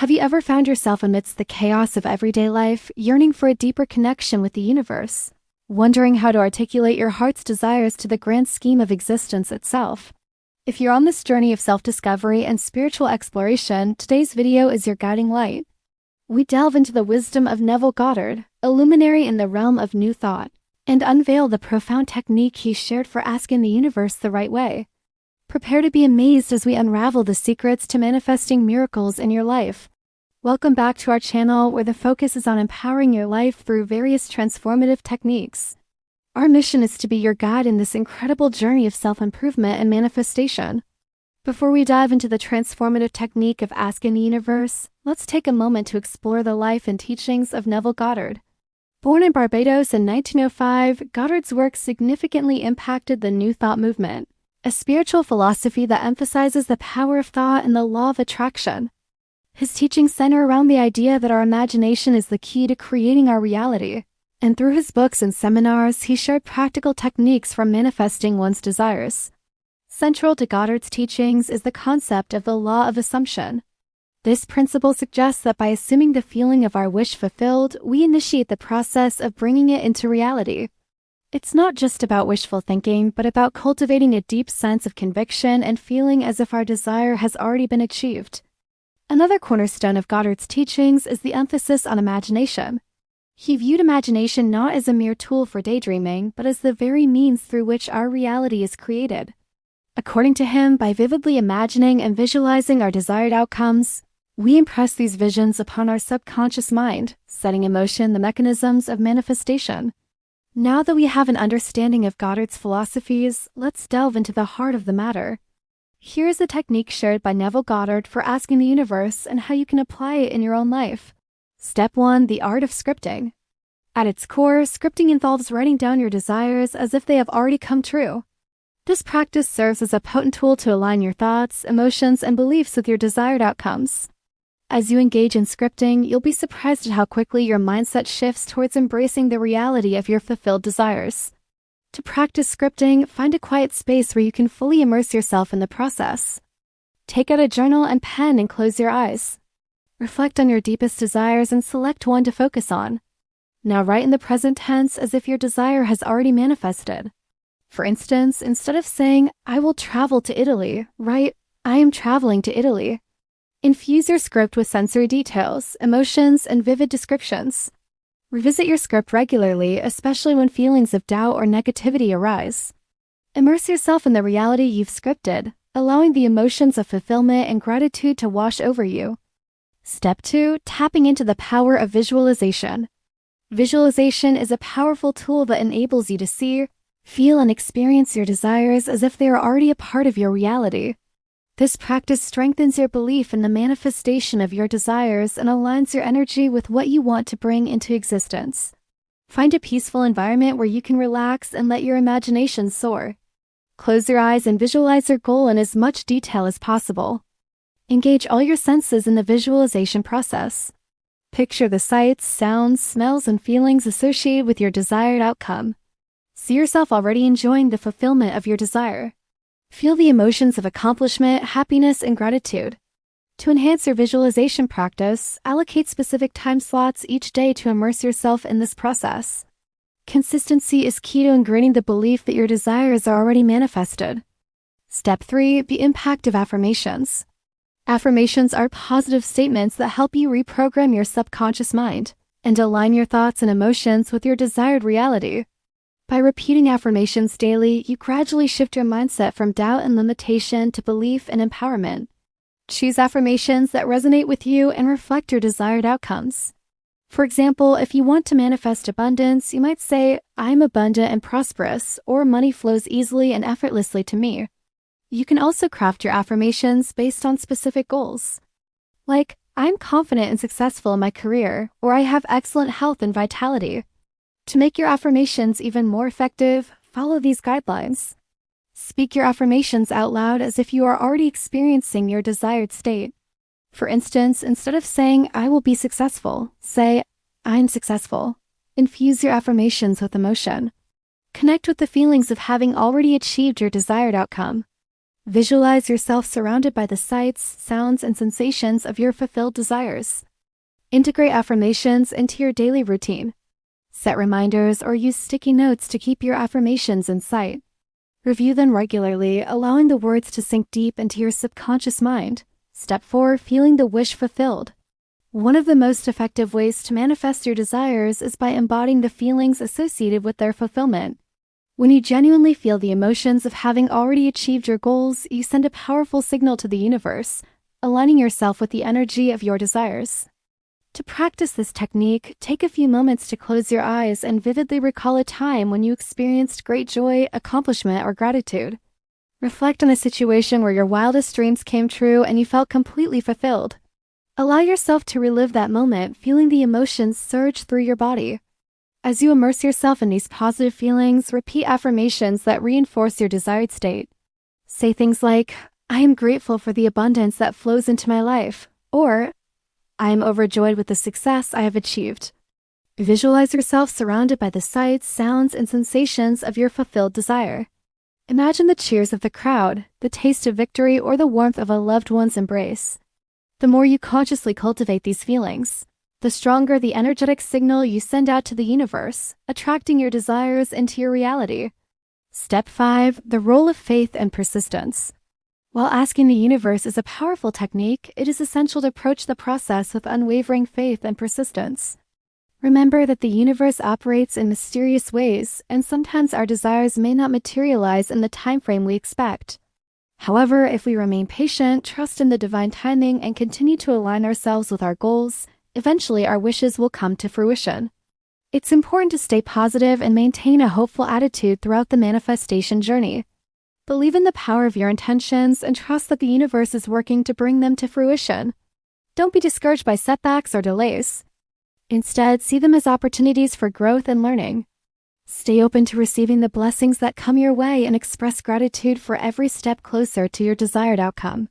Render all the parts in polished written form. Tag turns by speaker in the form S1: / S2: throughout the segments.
S1: Have you ever found yourself amidst the chaos of everyday life, yearning for a deeper connection with the universe? Wondering how to articulate your heart's desires to the grand scheme of existence itself? If you're on this journey of self-discovery and spiritual exploration, today's video is your guiding light. We delve into the wisdom of Neville Goddard, a luminary in the realm of New Thought, and unveil the profound technique he shared for asking the universe the right way. Prepare to be amazed as we unravel the secrets to manifesting miracles in your life. Welcome back to our channel, where the focus is on empowering your life through various transformative techniques. Our mission is to be your guide in this incredible journey of self-improvement and manifestation. Before we dive into the transformative technique of asking the universe, let's take a moment to explore the life and teachings of Neville Goddard. Born in Barbados in 1905, Goddard's work significantly impacted the New Thought movement, a spiritual philosophy that emphasizes the power of thought and the law of attraction. His teachings center around the idea that our imagination is the key to creating our reality, and through his books and seminars, he shared practical techniques for manifesting one's desires. Central to Goddard's teachings is the concept of the law of assumption. This principle suggests that by assuming the feeling of our wish fulfilled, we initiate the process of bringing it into reality. It's not just about wishful thinking, but about cultivating a deep sense of conviction and feeling as if our desire has already been achieved. Another cornerstone of Goddard's teachings is the emphasis on imagination. He viewed imagination not as a mere tool for daydreaming, but as the very means through which our reality is created. According to him, by vividly imagining and visualizing our desired outcomes, we impress these visions upon our subconscious mind, setting in motion the mechanisms of manifestation. Now that we have an understanding of Goddard's philosophies, let's delve into the heart of the matter. Here is a technique shared by Neville Goddard for asking the universe and how you can apply it in your own life. Step 1. The art of scripting. At its core, scripting involves writing down your desires as if they have already come true. This practice serves as a potent tool to align your thoughts, emotions, and beliefs with your desired outcomes. As you engage in scripting, you'll be surprised at how quickly your mindset shifts towards embracing the reality of your fulfilled desires. To practice scripting, find a quiet space where you can fully immerse yourself in the process. Take out a journal and pen and close your eyes. Reflect on your deepest desires and select one to focus on. Now write in the present tense as if your desire has already manifested. For instance, instead of saying, "I will travel to Italy," write, "I am traveling to Italy." Infuse your script with sensory details, emotions, and vivid descriptions. Revisit your script regularly, especially when feelings of doubt or negativity arise. Immerse yourself in the reality you've scripted, allowing the emotions of fulfillment and gratitude to wash over you. Step 2. Tapping into the power of visualization. Visualization is a powerful tool that enables you to see, feel, and experience your desires as if they are already a part of your reality. This practice strengthens your belief in the manifestation of your desires and aligns your energy with what you want to bring into existence. Find a peaceful environment where you can relax and let your imagination soar. Close your eyes and visualize your goal in as much detail as possible. Engage all your senses in the visualization process. Picture the sights, sounds, smells, and feelings associated with your desired outcome. See yourself already enjoying the fulfillment of your desire. Feel the emotions of accomplishment, happiness, and gratitude. To enhance your visualization practice, allocate specific time slots each day to immerse yourself in this process. Consistency is key to ingraining the belief that your desires are already manifested. Step 3. The impact of affirmations. Affirmations are positive statements that help you reprogram your subconscious mind and align your thoughts and emotions with your desired reality. By repeating affirmations daily, you gradually shift your mindset from doubt and limitation to belief and empowerment. Choose affirmations that resonate with you and reflect your desired outcomes. For example, if you want to manifest abundance, you might say, "I'm abundant and prosperous," or "money flows easily and effortlessly to me." You can also craft your affirmations based on specific goals, like, "I'm confident and successful in my career," or "I have excellent health and vitality." To make your affirmations even more effective, follow these guidelines. Speak your affirmations out loud as if you are already experiencing your desired state. For instance, instead of saying, "I will be successful," say, "I'm successful." Infuse your affirmations with emotion. Connect with the feelings of having already achieved your desired outcome. Visualize yourself surrounded by the sights, sounds, and sensations of your fulfilled desires. Integrate affirmations into your daily routine. Set reminders or use sticky notes to keep your affirmations in sight. Review them regularly, allowing the words to sink deep into your subconscious mind. Step 4. Feeling the wish fulfilled. One of the most effective ways to manifest your desires is by embodying the feelings associated with their fulfillment. When you genuinely feel the emotions of having already achieved your goals, you send a powerful signal to the universe, aligning yourself with the energy of your desires. To practice this technique, take a few moments to close your eyes and vividly recall a time when you experienced great joy, accomplishment, or gratitude. Reflect on a situation where your wildest dreams came true and you felt completely fulfilled. Allow yourself to relive that moment, feeling the emotions surge through your body. As you immerse yourself in these positive feelings, repeat affirmations that reinforce your desired state. Say things like, "I am grateful for the abundance that flows into my life," or "I am overjoyed with the success I have achieved." Visualize yourself surrounded by the sights, sounds, and sensations of your fulfilled desire. Imagine the cheers of the crowd, the taste of victory, or the warmth of a loved one's embrace. The more you consciously cultivate these feelings, the stronger the energetic signal you send out to the universe, attracting your desires into your reality. Step 5. The role of faith and persistence. While asking the universe is a powerful technique, it is essential to approach the process with unwavering faith and persistence. Remember that the universe operates in mysterious ways, and sometimes our desires may not materialize in the time frame we expect. However, if we remain patient, trust in the divine timing, and continue to align ourselves with our goals, eventually our wishes will come to fruition. It's important to stay positive and maintain a hopeful attitude throughout the manifestation journey. Believe in the power of your intentions and trust that the universe is working to bring them to fruition. Don't be discouraged by setbacks or delays. Instead, see them as opportunities for growth and learning. Stay open to receiving the blessings that come your way and express gratitude for every step closer to your desired outcome.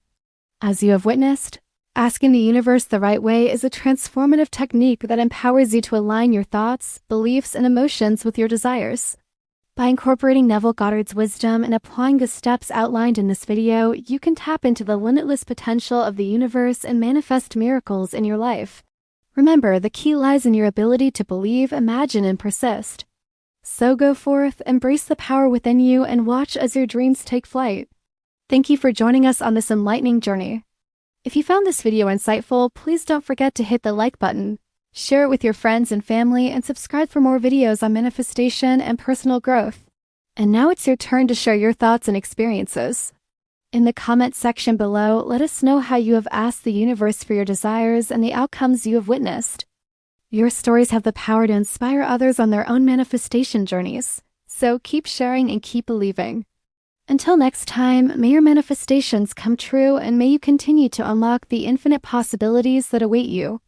S1: As you have witnessed, asking the universe the right way is a transformative technique that empowers you to align your thoughts, beliefs, and emotions with your desires. By incorporating Neville Goddard's wisdom and applying the steps outlined in this video, you can tap into the limitless potential of the universe and manifest miracles in your life. Remember, the key lies in your ability to believe, imagine, and persist. So go forth, embrace the power within you, and watch as your dreams take flight. Thank you for joining us on this enlightening journey. If you found this video insightful, please don't forget to hit the like button, share it with your friends and family, and subscribe for more videos on manifestation and personal growth. And now it's your turn to share your thoughts and experiences. In the comment section below, let us know how you have asked the universe for your desires and the outcomes you have witnessed. Your stories have the power to inspire others on their own manifestation journeys, so keep sharing and keep believing. Until next time, may your manifestations come true and may you continue to unlock the infinite possibilities that await you.